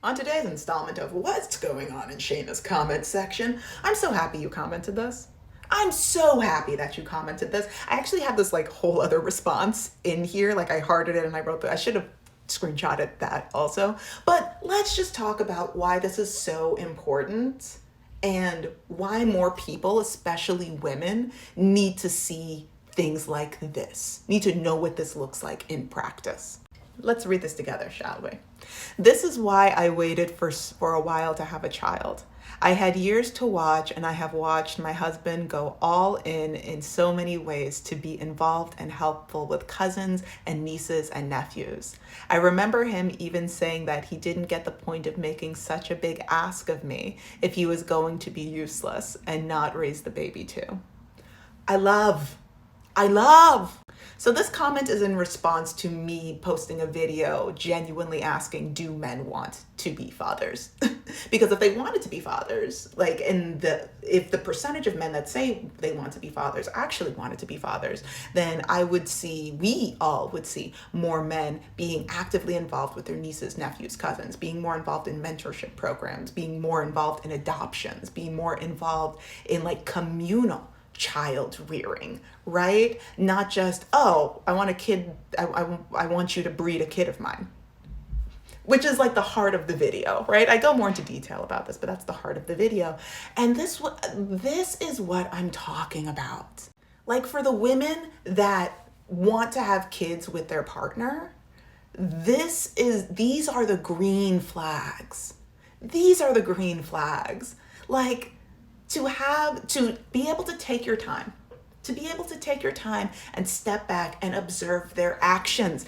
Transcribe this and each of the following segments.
On today's installment of What's Going On in Shayna's comment section, I'm so happy you commented this. I'm so happy that you commented this. I actually have this whole other response in here. I hearted it and I wrote I should have screenshotted that also. But let's just talk about why this is so important and why more people, especially women, need to see things like this, need to know what this looks like in practice. Let's read this together, shall we? This is why I waited for a while to have a child. I had years to watch, and I have watched my husband go all in so many ways to be involved and helpful with cousins and nieces and nephews. I remember him even saying that he didn't get the point of making such a big ask of me if he was going to be useless and not raise the baby too. I love. So this comment is in response to me posting a video genuinely asking, do men want to be fathers? Because if they wanted to be fathers, if the percentage of men that say they want to be fathers actually wanted to be fathers, then we all would see more men being actively involved with their nieces, nephews, cousins, being more involved in mentorship programs, being more involved in adoptions, being more involved in communal child rearing, right? Not just, oh, I want a kid, I want you to breed a kid of mine, which is the heart of the video, right? I go more into detail about this, but that's the heart of the video. And this is what I'm talking about. For the women that want to have kids with their partner, these are the green flags. These are the green flags. To be able to take your time, and step back and observe their actions,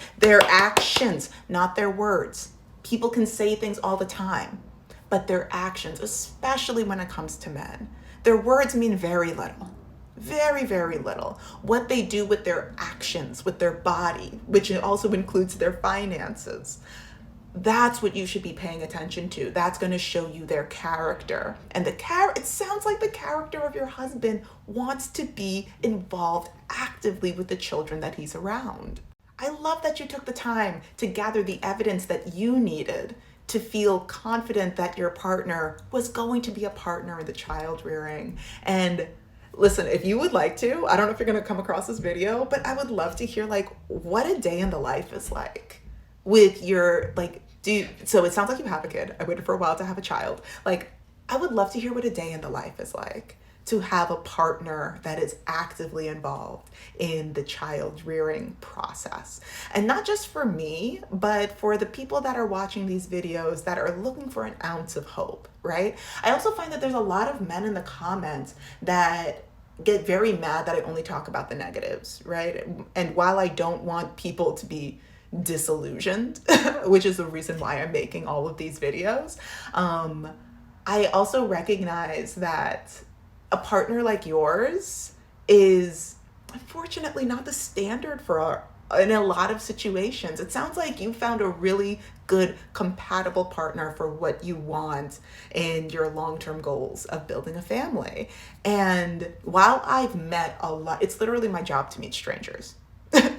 not their words. People can say things all the time, but their actions, especially when it comes to men, their words mean very little, very, very little. What they do with their actions, with their body, which also includes their finances, that's what you should be paying attention to. That's going to show you their character. And it sounds like the character of your husband wants to be involved actively with the children that he's around. I love that you took the time to gather the evidence that you needed to feel confident that your partner was going to be a partner in the child rearing. And listen, if you would like to, I don't know if you're going to come across this video, but I would love to hear what a day in the life is like with your so it sounds like you have a kid. I waited for a while to have a child. I would love to hear what a day in the life is like to have a partner that is actively involved in the child rearing process. And not just for me, but for the people that are watching these videos that are looking for an ounce of hope, right? I also find that there's a lot of men in the comments that get very mad that I only talk about the negatives, right? And while I don't want people to be disillusioned, which is the reason why I'm making all of these videos, I also recognize that a partner like yours is unfortunately not the standard in a lot of situations. It sounds like you found a really good compatible partner for what you want and your long-term goals of building a family. And while I've met a lot, it's literally my job to meet strangers.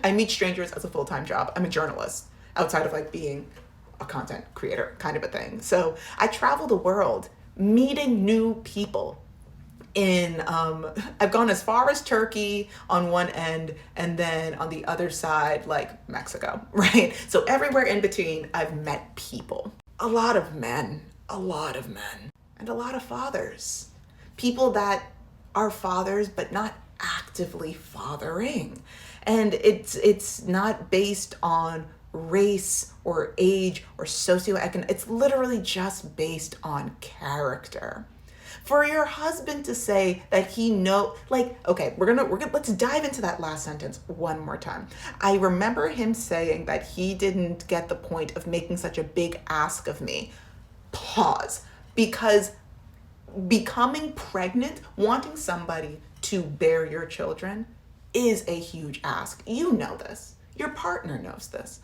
I meet strangers as a full-time job. I'm a journalist outside of being a content creator kind of a thing. So I travel the world meeting new people I've gone as far as Turkey on one end and then on the other side, Mexico, right? So everywhere in between, I've met people, a lot of men, and a lot of fathers, people that are fathers, but not actively fathering. And it's not based on race or age or socioeconomic. It's literally just based on character. For your husband to say that he okay, let's dive into that last sentence one more time. I remember him saying that he didn't get the point of making such a big ask of me. Pause. Because becoming pregnant, wanting somebody to bear your children, is a huge ask. You know this. Your partner knows this.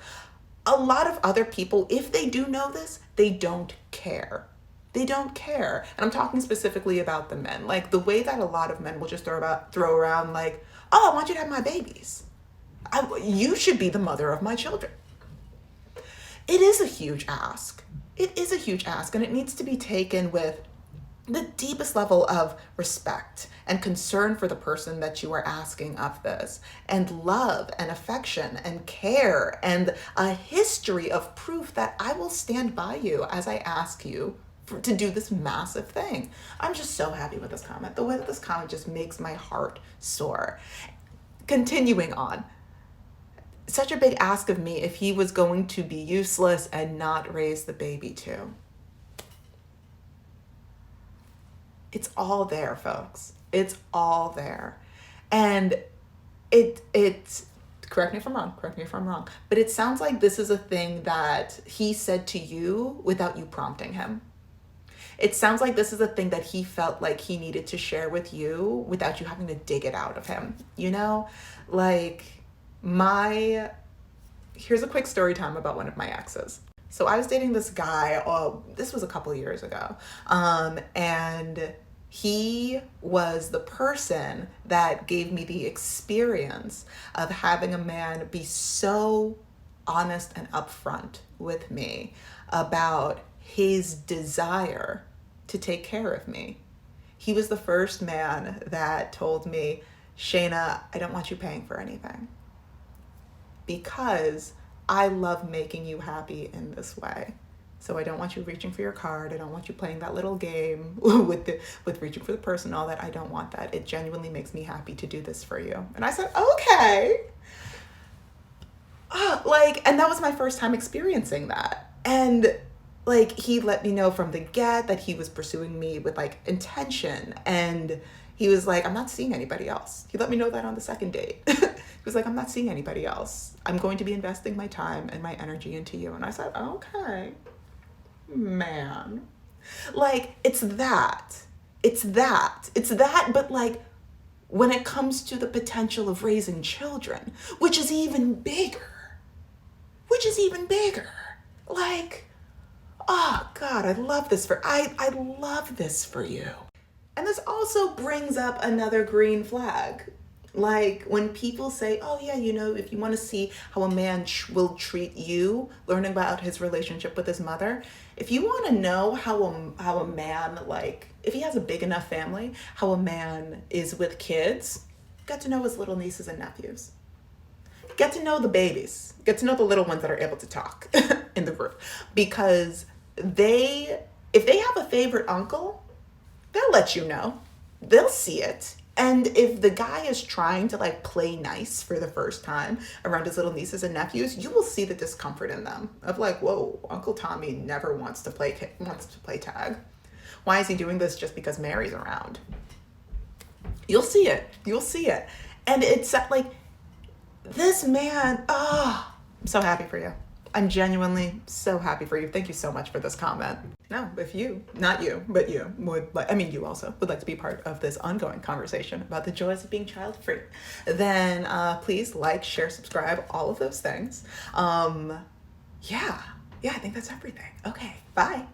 A lot of other people, if they do know this, they don't care. They don't care. And I'm talking specifically about the men. The way that a lot of men will just throw around oh, I want you to have my babies. You should be the mother of my children. It is a huge ask. it is a huge ask, and it needs to be taken with the deepest level of respect and concern for the person that you are asking of this, and love and affection and care, and a history of proof that I will stand by you as I ask you to do this massive thing. I'm just so happy with this comment. The way that this comment just makes my heart soar. Continuing on. Such a big ask of me if he was going to be useless and not raise the baby too. It's all there, folks. It's all there. And it correct me if I'm wrong, but it sounds like this is a thing that he said to you without you prompting him. It sounds like this is a thing that he felt like he needed to share with you without you having to dig it out of him. You know, like here's a quick story time about one of my exes. So I was dating this guy, this was a couple years ago, and he was the person that gave me the experience of having a man be so honest and upfront with me about his desire to take care of me. He was the first man that told me, Shayna, I don't want you paying for anything, because I love making you happy in this way. So I don't want you reaching for your card. I don't want you playing that little game with reaching for the purse and all that. I don't want that. It genuinely makes me happy to do this for you. And I said, okay. And that was my first time experiencing that. And he let me know from the get that he was pursuing me with intention. And he was like, I'm not seeing anybody else. He let me know that on the second date. He was like, I'm not seeing anybody else. I'm going to be investing my time and my energy into you. And I said, okay, man. It's that. But when it comes to the potential of raising children, which is even bigger. Oh God, I love this for you. And this also brings up another green flag. When people say, oh yeah, if you want to see how a man will treat you, learning about his relationship with his mother, if you want to know how a man, if he has a big enough family, how a man is with kids, get to know his little nieces and nephews. Get to know the babies. Get to know the little ones that are able to talk in the group. Because if they have a favorite uncle, they'll let you know. They'll see it. And if the guy is trying to play nice for the first time around his little nieces and nephews, you will see the discomfort in them of whoa, Uncle Tommy never wants to play tag. Why is he doing this just because Mary's around? You'll see it. And it's this man, I'm so happy for you. I'm genuinely so happy for you. Thank you so much for this comment. Now, if you, not you, but you you also would like to be part of this ongoing conversation about the joys of being child-free, then please share, subscribe, all of those things. Yeah, I think that's everything. Okay, bye.